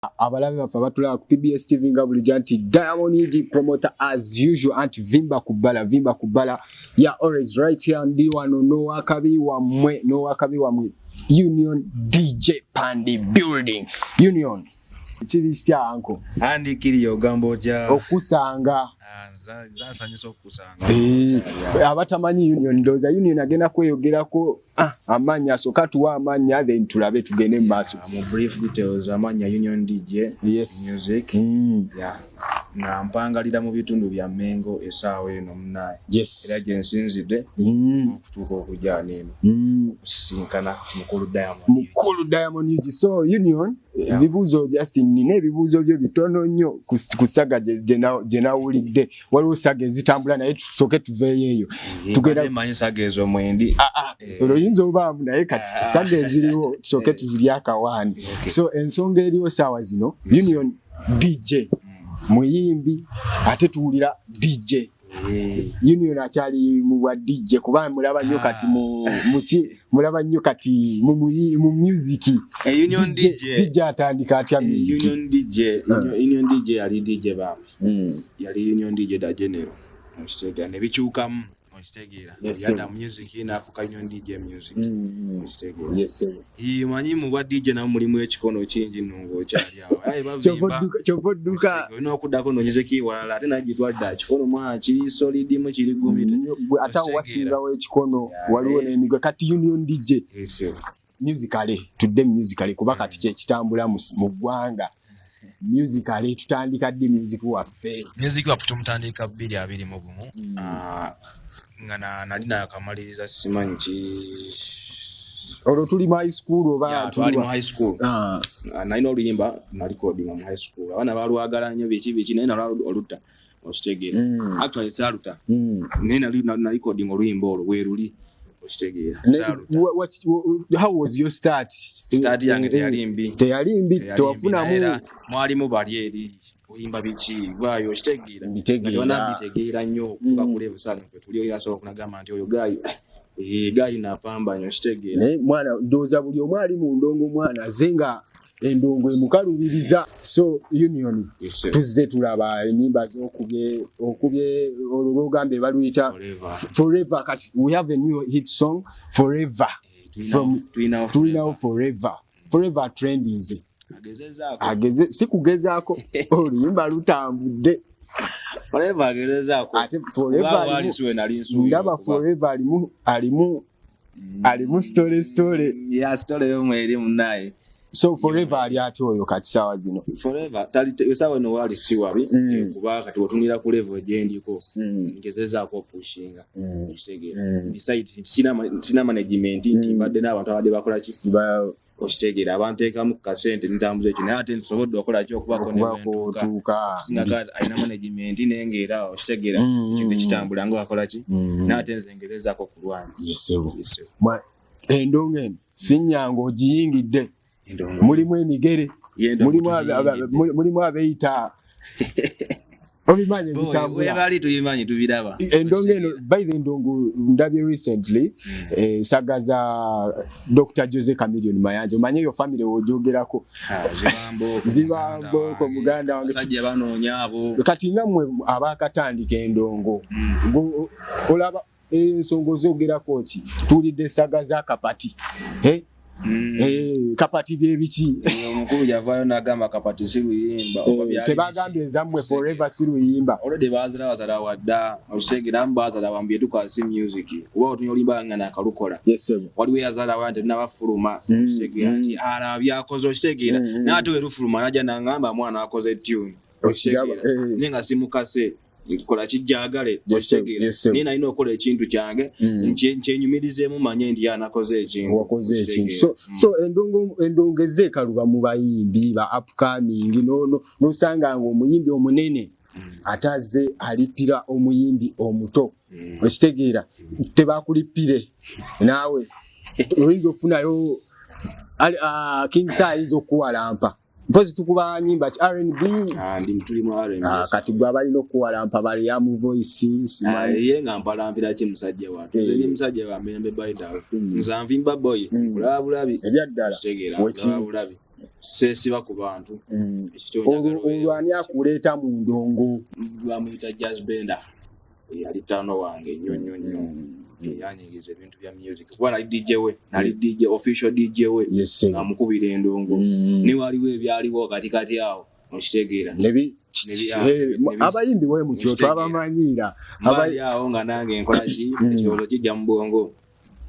Abalabe baffe abatulaba ku PBS TV nga bulijjo nti Diamond Eagy promoter as usual anti vimba kubala ya always right here ndi wano no wakabi wamwe Union DJ Pandi building Union Chiristya anko andi kiriyo gambo ja okusanga zansanyisa okusanga abatamanyi Union ndoza Union agenda kweyogerako amanya soka tuwa amanya then tulabe tugende maso mu brief details amanya Union DJ music yeah na mpangalira mu bitundu bya Mengo esaawa eno munaye era je nsinzide okutuuka okujja neno kusinkana mukulu Diamond Eagy so Union bibuzo Justin nine ebibuzo byo bitono nnyo kusaga je nawulidde waliwo saga ezitambula naye tusoke tuveeyo tugenda manyi saga ezo mwendi oluyinza obaamu naye kati saga eziriwo tusoke tuziryaka wani so ensonga eriwo saawa zino Union DJ muyimbi ate tuwulira DJ Union achali mu wa DJ kuba mulaba nnyo kati mulaba nnyo kati mu music Union DJ atandika atya music Union DJ ali DJ ba yali Union DJ da general mustega ne bichukamu mustega yada music ina afuka Union DJ music mustega manyi mu wa DJ na mulimu ekikono kingi nungo kyali awo bavimba choboduka no kudako nonyeze ki wala ate najitwadda kikono mwa kiri solid mu kiri gumite ata wasinga we ekikono waliwo n'emigo kati Union DJ musically kuba kati kye kitambula mu gwanga musically tutandika ddi music waffe tumutandika 2 mu gumu ngana nalina kamaliriza simanyi ki olo tuli mu high school oba tuli mu high school nalina oluyimba na recording mu high school abana balwagala nnyo biki naye oluta okitegera actually saluta naye na recording oluyimba olwo weruli okitegera saluta how was your start yange teyalimbi tewafunamu mwalimu bali eri oyimba biki gwayo okitegera bitegeera nnyo kutuka kulevu sana tuli yasobola kunagamba nti oyo gayi napamba nyo okitegera naye mwana ndoza buli omwali mu ndongo mwana zenga endongo emukalubiriza so Union tuzze tulaba enyimba z'okubye olugambe baluyita forever kati we have a new hit song forever from Twina forever trending ageze sikugezaako oluyimba lutambudde forever agezezaako ate forever alimu story ya story yo mweri munaye so forever ali ate oyo kati sawa zino forever tali sawa no wali siwabi kuba kati otunira ku level gyendiko ngezezaako pushinga kitegera beside sina management ntimbadde n'abantu abadde bakola ki okitegera abantu ekamu kasente nitambuza ekyo naye ate nsobodde okola ki okubako newentuuka singa alina management nengeera okitegera ekintu ekitambula nga wakola ki naye ate nzengerezaako kulwana endongo eno sinyango ogiyingidde mulimu emigere mulimu abeeyita obimanyi bitambula bali tubimanyi tubiraba endongo eno by the ndongo ndabye recently sagaza Dr. Jose Chameleone Mayanja manye yo family wojogerako zibambo ko muganda wange sajja banoonya abo kati namwe abakatandika endongo olaba ensongo zogerako ki tulidde sagaza kapati kapati byebiki omukulu yavayo nagamba kapati siruyimba tebagambye zammwe forever siruyimba already bazala wadda okitegera mbazala wambye tukasi music kuba otunyolimba ngana akalukola waliwo yazala wante n'abafuluma okitegera nti by'akoze okitegera n'ate werufuluma najja nangamba mwana akoze tune okitegera nenga simukase kola kijjagale okitegera nina alina okola ekintu kyange nkyenyumirizeemu manye ndi anakoze ekintu so endongo ezeekaluba mu bayimbi ba upcoming nosanga nga omuyimbi omunene ataze alipira omuyimbi omuto okitegeera tebakulipire naawe oyinza okufunayo King Size okuwalampa mpozi tukuba nyimba cha R&B ndi mtulimu R&B kati gwa bali no kuwalampa bali ya mu voice ye ngamba mpira ki musajja watu nze ni musajja wa membe baida nzanvimba boy kulabulabi ebyaddala kulabulabi sesiba ku bantu olwani akuleeta mu ndongo bamuyita jazz bender yali tano wange nnyo yanyigiza ebintu bya music kuba nali DJ we nali DJ official DJ we amukubira endongo ni waliwo ebyaliwo katikati awo okitegeera abayimbi we mutyo twabamanyira abali awo nga nange nkola ki ekirowoozo kijja mu bwongo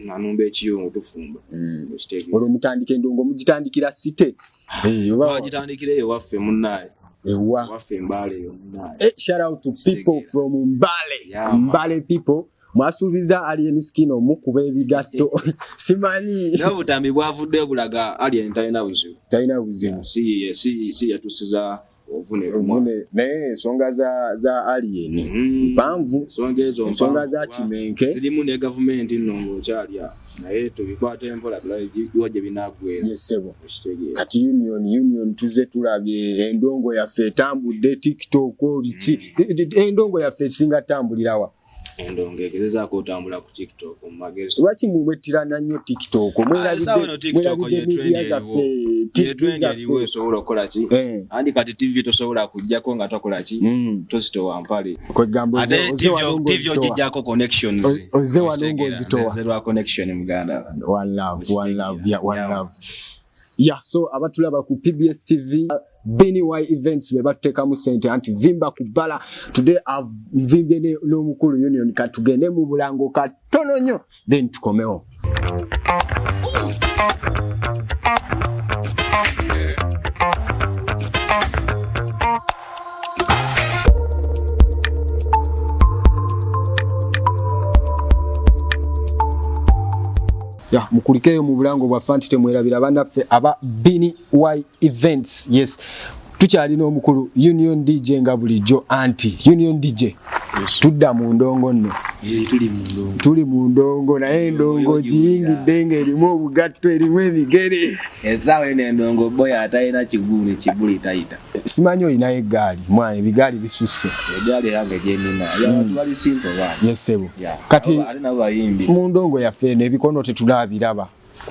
nga numba ekiyungu tufumba okitegeera olwo mutandika endongo mugitandikira site twagitandikireyo waffe munnaye waffe Mbale eyo munnaye shout out to people from Mbale people mwasubiza Alien Skin omukuba ebigatto simanyi n'obutambi bwavuddeyo bulaga Alien talina buzibu si yatusiza ovune naye ensonga za Alien mpanvu ensonga za kimenke zirimu ne gavumenti nnongo kyalya naye tubikwata empola tulabye binagwera kati union tuze tulabye endongo yaffe etambudde TikTok biki endongo yaffe singa tambulirawa endongo egezezaako otambula ku TikTok mu magezi lwaki mubettirana nnyo TikTok eriwo esobola okukola ki andi kati TV tosobola kujjako nga tokola ki tozitowa mpale ate TV ogijjako connections oze wanongo ozitowa zerwa connection muganda one love so abatulaba ku PBS TV BNY events we batutekamu sente anti vimba kubala today vimbye n'omukulu union katugende mu bulango katono nnyo then tukomewo mukulikeyo mu bulango bwa Fantite mwerabira banaffe aba BNY events yes tukyalina omukulu Union DJ nga bulijjo anti Union DJ tudda mu ndongo nno tuli mu ndongo naye endongo giyingidde ng'erimu obugatto erimu ebigere ezaawo eno endongo boy atayina kiguli tayita simanyi olinayo eggaali mwana ebigaali bisusse eggaali yange gyenina abantu bali simple bwana yesebo kati mu ndongo yaffe eno ebikono tetulabiraba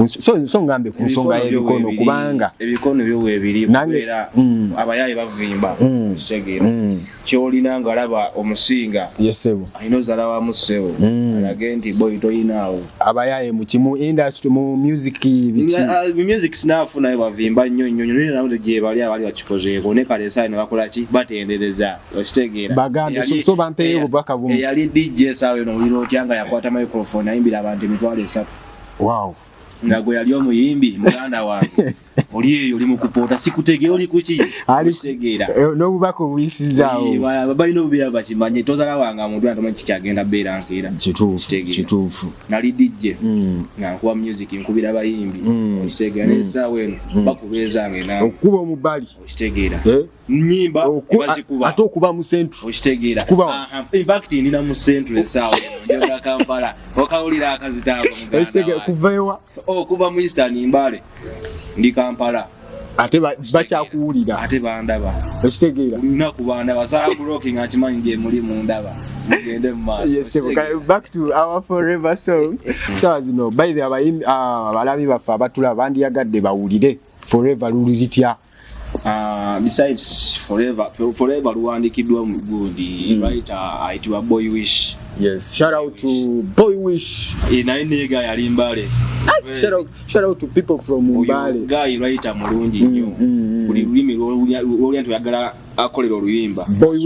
so ngambe ku nsonga y'ebikono kubanga ebikono byo weebiri era abayayi bavimba kitegera kyolina nga alaba omusinga yesebo ayina ozala wa musebo alage nti boy toyinaawo abayayi mu kimu industry mu music music sinafuna naye bavimba nnyo nawe gye bali abali bakikozeeko ne kale saa ino bakola ki batendereza okitegeera bagambe so bampeeyo obubaka bumu eyali DJ saa eno olina otya nga yakwata microphone ayimbira abantu emitwalo 3 wow ngago yali omuyimbi muganda wange oli eyo oli mukupoota sikutegera oli kuki alisegeera n'obubaka obuyisizaawo balina obubeera bakimanye tozala wanga muntu antomanyi kikyagenda beera nkeera kituufu nali DJ nga nkuba music nkubira abayimbi okitegeera n'essaawa eno bakubeezange nawe okuba omubali okitegeera nnyimba bazikuba ate okuba mu centre okitegeera in fact nina mu centre essaawa eno njoga Kampala okawulira akazitaako okitegeera kuvaewa kuva mu Eastern Mbale ndi Kampala ate bakyakuwulira ate bandaba okitegeera lunaku bandaba saa blocking akimanyi gye muli mu ndaba mugende mu maaso yes back to our forever song so zino by the abalabi baffe abatula bandiyagadde bawulire forever luli litya besides forever luwandikiddwa mu gundi writer aitibwa Boy Wish. Yes, shout out to Boy Wish. Naye nega yali Mbale. Shout out to people from Mbale. Guy writer mulungi nnyo. Buli lulimi lw'olyantu yagala akolera oluyimba. Boy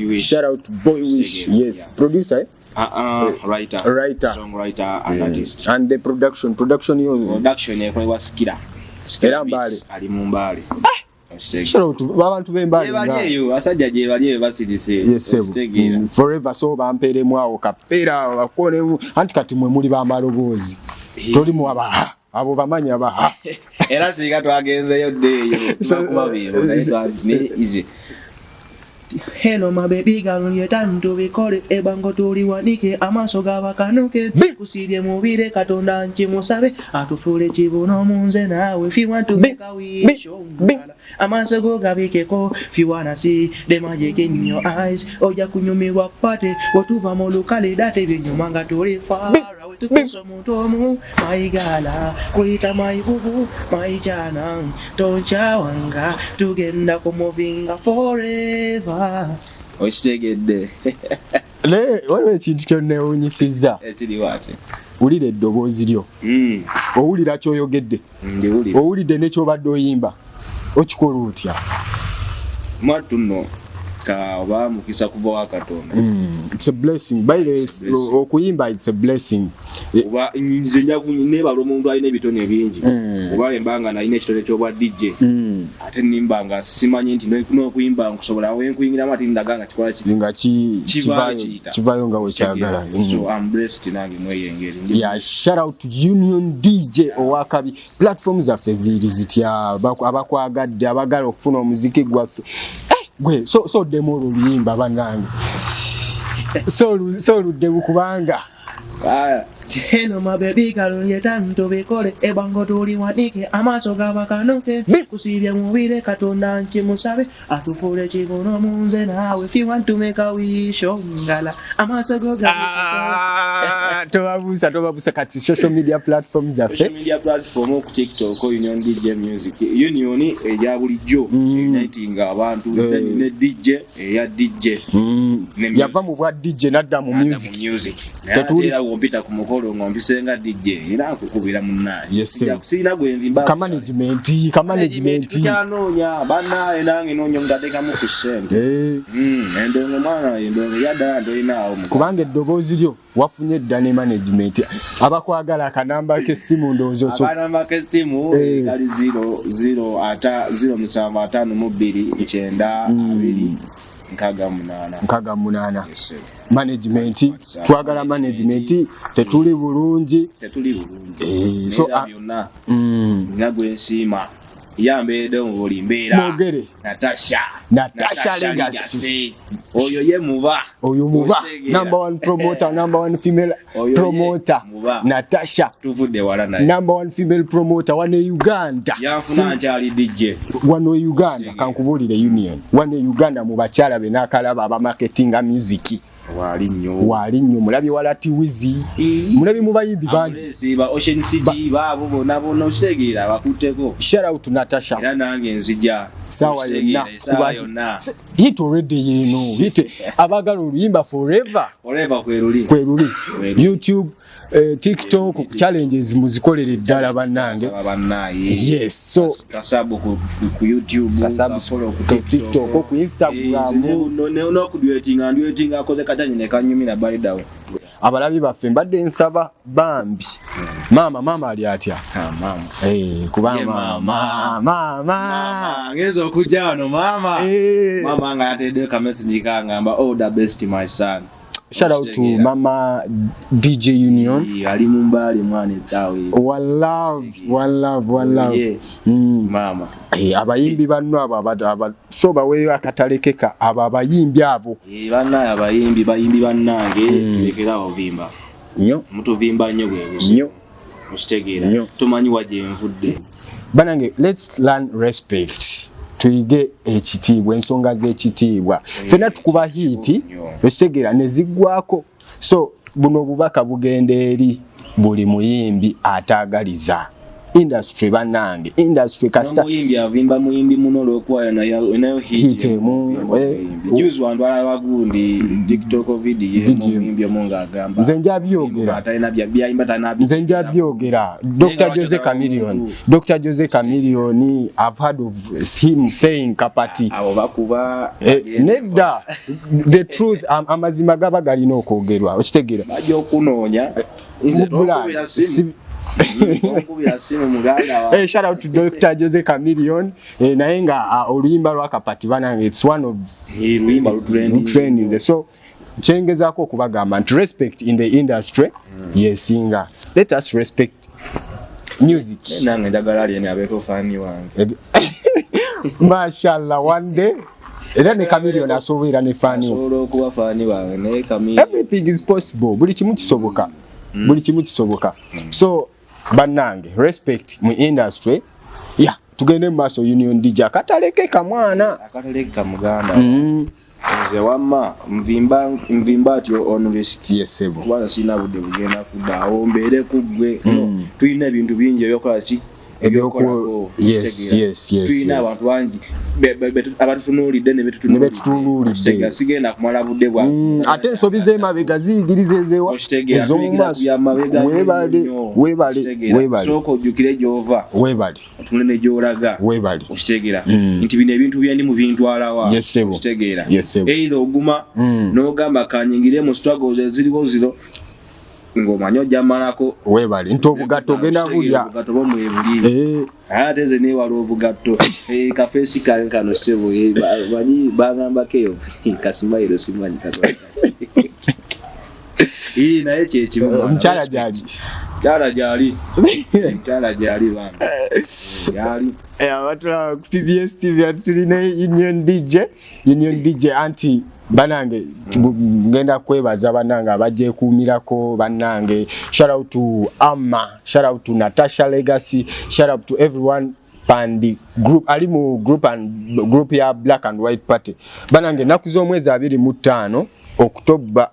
Wish. Shout out to Boy Wish. Yes, producer writer, songwriter and artist. And the production ekolebwa Skira. Era Mbale ali mu Mbale. Abantu b'Embale baliyo asajja gye baliyo basirise forever so bamperemu awo kapeera bakonemu anti kati mwe muli b'amaloboozi toli mu abo bamanyi abaha era singa twagenzeyo ddeeyo Hello my baby girl, you time to record it. Ebango turi wanike amaso gabakanuke. Kusibye mubire katonda nchimusabe. Atufule chibuno munze nawe. If you want to make a wish, amaso go gabikeko. If you wanna see the magic in your eyes, oja kunyumirwa kupate. Watuva molukali date vinyumanga turi far away to feel some tomu. My gala, kuita my bubu, my jana. Tonchawanga, tugenda kumovinga forever. Okitegedde. Waliwo ekintu kyonneewunyisizza. Ekiri wate. Wulira eddoboozi lyo. Owulira ky'oyogedde. Ndiwulira. Owulidde ne ky'obadde oyimba. Okikola otya? Mwattu nno oba mukisa kuva wa Katonda. It's a blessing. By the way, okuyimba it's a blessing. Oba nze nja neebala omuntu alina ebitone bingi. Oba embanga nalina ekitone ky'obwa DJ. Ate nimbanga simanyi nti n'okuyimba nkusobola wenkuyingiramu ati ndaganga kikola nga kivayo nga wekyagala. So I'm blessed nange mweyengeri. Yeah, shout out to Union DJ Owakabi. Platforms zaffe ziri zitya abakwagadde abagala okufuna omuziki gwaffe. Gwe so demo oluyimba bannange. So ludde kubanga. Hello my baby girl, you time to record it. Ebango turi wanike amaso gabakanuke. Kusibye mubire katonda nchimusabe. Atufule chibuno munze nawe. If you want to make a wish, ngala amaso go tobabuusa kati social media platforms zaffe. Social media platform ku TikTok Union DJ Music. Union eja bulijjo unitinga abantu ne DJ eya DJ. Yava mu bwa DJ nadda mu music. Tetulira wompita ku mukolo ngombisenga DJ era akukubira munnaye. Yes sir. Yakusina gwenzimba. Ka management. Kyanonya bannaye nange nonyo mudadeka mu kusente. Endongo mwana endongo yadda ndoyinaawo. Kubanga eddoboozi lyo wafunye dda ne management. Abakwagala akanamba k'essimu ndowooza so. Akanamba k'essimu kali 00 Nkaga munana. Management twagala management tetuli bulungi. So nagwe nsima yambeede ngoli mbeera Natasha Legacy oyo ye muba number 1 promoter, number 1 female promoter Natasha tuvudde wala naye number 1 female promoter wane Uganda yanfuna nkyali DJ wane Uganda kankubulire Union wane Uganda mu bakyala be nakalaba aba marketing music wali nnyo mulabye walati wizi mulabye mu bayimbi bangi siba Ocean City baabo bona osegira bakuteko. Shout out to Natasha era nange nzija sawa yonna hit already hit abagala oluyimba forever kweruli YouTube TikTok challenges muzikolere ddala bannange. Yes, so kasabu ku YouTube, kasabu ku TikTok, ku Instagram, no kudueting akoze katanyi ne kanyumira by the way. Abalabi baffe mbadde nsaba bambi. Mama ali atya? Mama. Kuba mama. Ngezo okujja wano mama. Mama nga yatedde ka message kangamba all the best my son. Shout out to Mama DJ Union. Ali mumbali mwana etsawe. One love. Mama. Abayimbi banno aba so baweyo akatalekeka aba abayimbi abo. Banna abayimbi bannange lekera ovimba. Nnyo. Mutuvimba nnyo bwe. Nnyo. Mustegeera. Tumanyi waje envudde. Banange, let's learn respect. Tuyige ekitiibwa ensonga z'ekitiibwa. Fena tukuba hiti okitegera ne ziggwako. So buno obubaka bugenda eri buli muyimbi ataagaliza industry banange industry kasta muyimbi avimba muyimbi muno lokwayo nayo hit juzi wantu abagundi TikTok video muyimbi omonga agamba nze njabyogera atayina byayimba tanabi nze njabyogera Dr. Jose Chameleone I've heard of him saying kapati abo bakuba nedda the truth amazima gaba galina okwogerwa okitegera bajja okunoonya Hey, shout out to Dr. Jose Chameleone. Naye nga oluyimba lwa kapati banange it's one of trending. So chengezaako okubagamba nti respect in the industry yesinga. Let us respect music. Nange njagala ali ne abeko fani wange. Mashallah, one day era ne Chameleone asobola ne fani okuba fani wange ne Chameleone. Everything is possible. Buli kimu kisoboka. Buli kimu kisoboka. So bannange respect mu industry. Yeah, tugende maso Union DJ akataleke kamwana. Akataleke kamuganda. Nze wamma mvimba atyo on risk. Yes sebo. Kubanga sina budde bugenda kuddawo mbeere kuggwe. Tuyina ebintu bingi ebyokola ki? Yes. Tuyina abantu bangi abatutunuulidde ne betutunuulidde. Sigenda kumala budde bwa. Ate ensobi z'emabega ziyigirizeezewa ez'omu maaso. Weebale. Sooka ojjukire gy'ova. Weebale. Otunule ne gy'olaga. Weebale. Okitegeera. Nti bino ebintu byendi mu bintwalawa. Okitegeera. Era oguma n'ogamba kanyingire mu struggles eziriwo ziro. Ngomanyo jamalako webale nto obugatto genda bulya obugatto bomwebulire ate ze ne wali obugatto kafesi kankano sebo bani bagamba keyo kasimaire simanyi kazo naye kyekimu mchala jali bana yali abatula PBS TV atulina Union DJ anti banange ngenda kwebaza banange abajje kumirako banange. Shout out to Amma, shout out to Natasha Legacy, shout out to everyone pandi group ali mu group ya Black and White Party banange nakuzo mwezi 25 October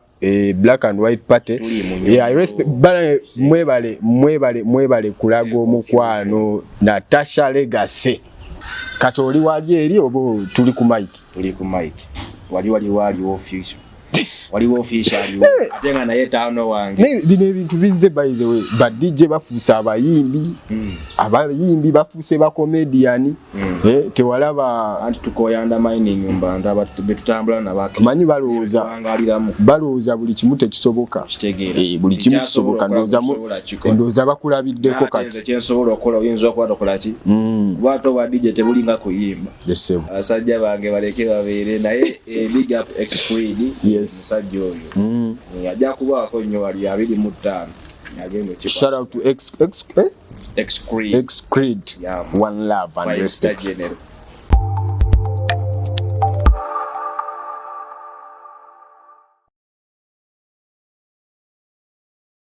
Black and White Party. Yeah, I respect banange mwebale kulaga omukwano Natasha Legacy katoli wali eri obo tuli ku mic wali official atenga naye taano wange bino ebintu bizze by the way ba DJ bafuusa abayimbi bafuuse ba comedian tewalaba anti tukoyanda mining mbanda betutambula nabake manyi balowooza buli kimu tekisoboka buli kimu kisoboka ndooza bakulabiddeko kati kyensobola okukola oyinza okuba tokola ki bwato bwa DJ tebulinga kuyimba asajja bange baleke babeere naye big up X-Creed musajja oyo yajja kubaako nnyo wali 25 yagenda kiba shout out to X-Creed yeah, one love and respect.